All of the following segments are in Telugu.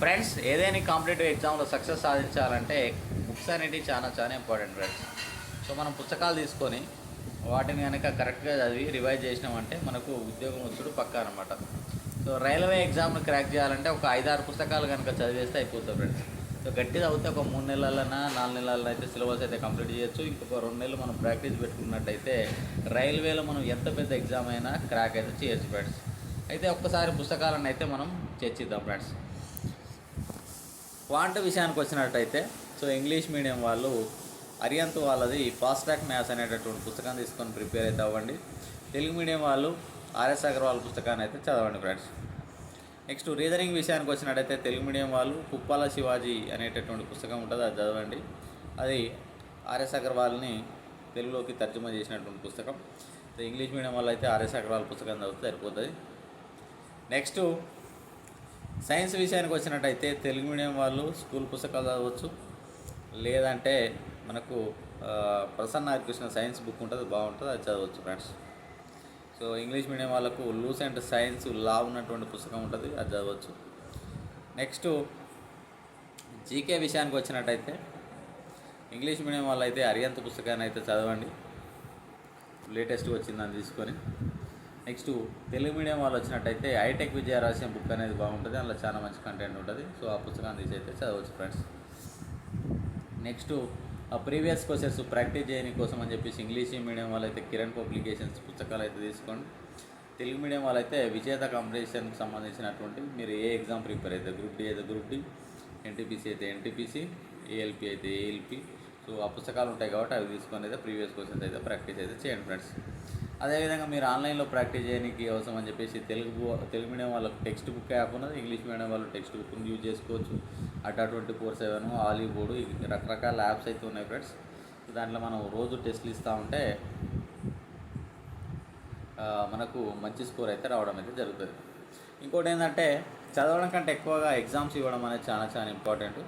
ఫ్రెండ్స్, ఏదైనా కాంపిటేటివ్ ఎగ్జామ్లో సక్సెస్ సాధించాలంటే బుక్స్ అనేవి చాలా చాలా ఇంపార్టెంట్ ఫ్రెండ్స్. సో మనం పుస్తకాలు తీసుకొని వాటిని కనుక కరెక్ట్గా చదివి రివైజ్ చేసినామంటే మనకు ఉద్యోగం వచ్చుడు పక్కా అనమాట. సో రైల్వే ఎగ్జామ్ను క్రాక్ చేయాలంటే ఒక 5-6 పుస్తకాలు కనుక చదివేస్తే అయిపోతుంది ఫ్రెండ్స్. సో గట్టి చదివితే ఒక 3 నెలలైనా 4 నెలలైనా అయితే సిలబస్ అయితే కంప్లీట్ చేయొచ్చు. ఇంకొక 2 నెలలు మనం ప్రాక్టీస్ పెట్టుకున్నట్టయితే రైల్వేలో మనం ఎంత పెద్ద ఎగ్జామ్ అయినా క్రాక్ అయితే చేయొచ్చు ఫ్రెండ్స్. అయితే ఒక్కసారి పుస్తకాలను అయితే మనం చర్చిద్దాం ఫ్రెండ్స్. క్వాంట్ విషయానికి వచ్చినట్టయితే సో ఇంగ్లీష్ మీడియం వాళ్ళు అరియంత్ వాళ్ళది ఫాస్ట్ ట్రాక్ మ్యాథ్స్ అనేటటువంటి పుస్తకం తీసుకొని ప్రిపేర్ అయితే అవ్వండి. తెలుగు మీడియం వాళ్ళు ఆర్ఎస్ అగర్వాల్ పుస్తకాన్ని అయితే చదవండి ఫ్రెండ్స్. నెక్స్ట్ రీజనింగ్ విషయానికి వచ్చినట్టయితే తెలుగు మీడియం వాళ్ళు కుప్పాల శివాజీ అనేటటువంటి పుస్తకం ఉంటుంది, అది చదవండి. అది ఆర్ఎస్ అగర్వాల్ని తెలుగులోకి తర్జుమా చేసినటువంటి పుస్తకం. ఇంగ్లీష్ మీడియం వాళ్ళు అయితే ఆర్ఎస్ అగర్వాల్ పుస్తకం చదివితే సరిపోతుంది. నెక్స్ట్ సైన్స్ విషయానికి వచ్చినట్టయితే తెలుగు మీడియం వాళ్ళు స్కూల్ పుస్తకాలు చదవచ్చు, లేదంటే మనకు ప్రసన్న కృష్ణ సైన్స్ బుక్ ఉంటుంది, బాగుంటుంది, అది చదవచ్చు ఫ్రెండ్స్. సో ఇంగ్లీష్ మీడియం వాళ్ళకు లూసెంట్ సైన్స్ లా ఉన్నటువంటి పుస్తకం ఉంటుంది, అది చదవచ్చు. నెక్స్ట్ జీకే విషయానికి వచ్చినట్టయితే ఇంగ్లీష్ మీడియం వాళ్ళు అయితే అరియంత్ పుస్తకాన్ని అయితే చదవండి, లేటెస్ట్ వచ్చిందని తీసుకొని. నెక్స్ట్ తెలుగు మీడియం వాళ్ళు వచ్చినట్టయితే హైటెక్ విజయ రహస్యం బుక్ అనేది బాగుంటుంది, అందులో చాలా మంచి కంటెంట్ ఉంటుంది. సో ఆ పుస్తకాన్ని తీసి అయితే చదవచ్చు friends. Next previous questions practice చేయని కోసం అని చెప్పేసి ఇంగ్లీష్ మీడియం వాళ్ళైతే కిరణ్ పబ్లికేషన్స్ పుస్తకాలు అయితే తీసుకోండి. తెలుగు మీడియం వాళ్ళైతే విజేత కాంపిటీషన్కి సంబంధించినటువంటి మీరు ఏ ఎగ్జామ్ ప్రిపేర్ అయితే గ్రూప్ డి అయితే గ్రూప్ డి, ఎన్టీపీసీ అయితే ఎన్టీపీసీ, ఏఎల్పి అయితే ఏఎల్పి, సో ఆ పుస్తకాలు ఉంటాయి కాబట్టి అవి తీసుకొని అయితే ప్రీవియస్ క్వశ్చన్స్ అయితే ప్రాక్టీస్ అయితే చేయండి ఫ్రెండ్స్. అదేవిధంగా మీరు ఆన్లైన్లో ప్రాక్టీస్ చేయడానికి అవసరం అని చెప్పేసి తెలుగు మీడియం వాళ్ళకు టెక్స్ట్ బుక్ యాప్ ఉన్నది, ఇంగ్లీష్ మీడియం వాళ్ళు టెక్స్ట్ బుక్ని యూజ్ చేసుకోవచ్చు. అడ్డా 24/7, ఆలివ్ బోర్డు, రకరకాల యాప్స్ అయితే ఉన్నాయి ఫ్రెండ్స్. దాంట్లో మనం రోజు టెస్ట్లు ఇస్తూ ఉంటే మనకు మంచి స్కోర్ అయితే రావడం అయితే జరుగుతుంది. ఇంకోటి ఏంటంటే చదవడం కంటే ఎక్కువగా ఎగ్జామ్స్ ఇవ్వడం అనేది చాలా చాలా ఇంపార్టెంట్.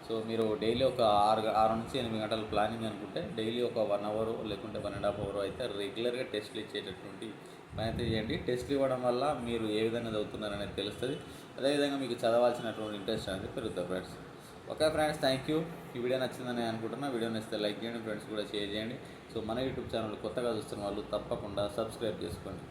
సో మీరు డైలీ ఒక 6 నుంచి 8 గంటల ప్లానింగ్ అనుకుంటే డైలీ ఒక 1 అవర్ లేకుంటే 1.5 అవర్ అయితే రెగ్యులర్గా టెస్ట్లు ఇచ్చేటటువంటి ప్రయత్నం చేయండి. టెస్ట్లు ఇవ్వడం వల్ల మీరు ఏ విధంగా చదువుతున్నారనేది తెలుస్తుంది. అదేవిధంగా మీకు చదవాల్సినటువంటి ఇంట్రెస్ట్ అనేది పెరుగుతుంది friends. Okay friends, thank you. ఈ వీడియో నచ్చిందని అనుకుంటున్నా. వీడియో నచ్చితే లైక్ చేయండి, ఫ్రెండ్స్ కూడా షేర్ చేయండి. సో మన యూట్యూబ్ ఛానల్ కొత్తగా చూస్తున్న వాళ్ళు తప్పకుండా సబ్స్క్రైబ్ చేసుకోండి.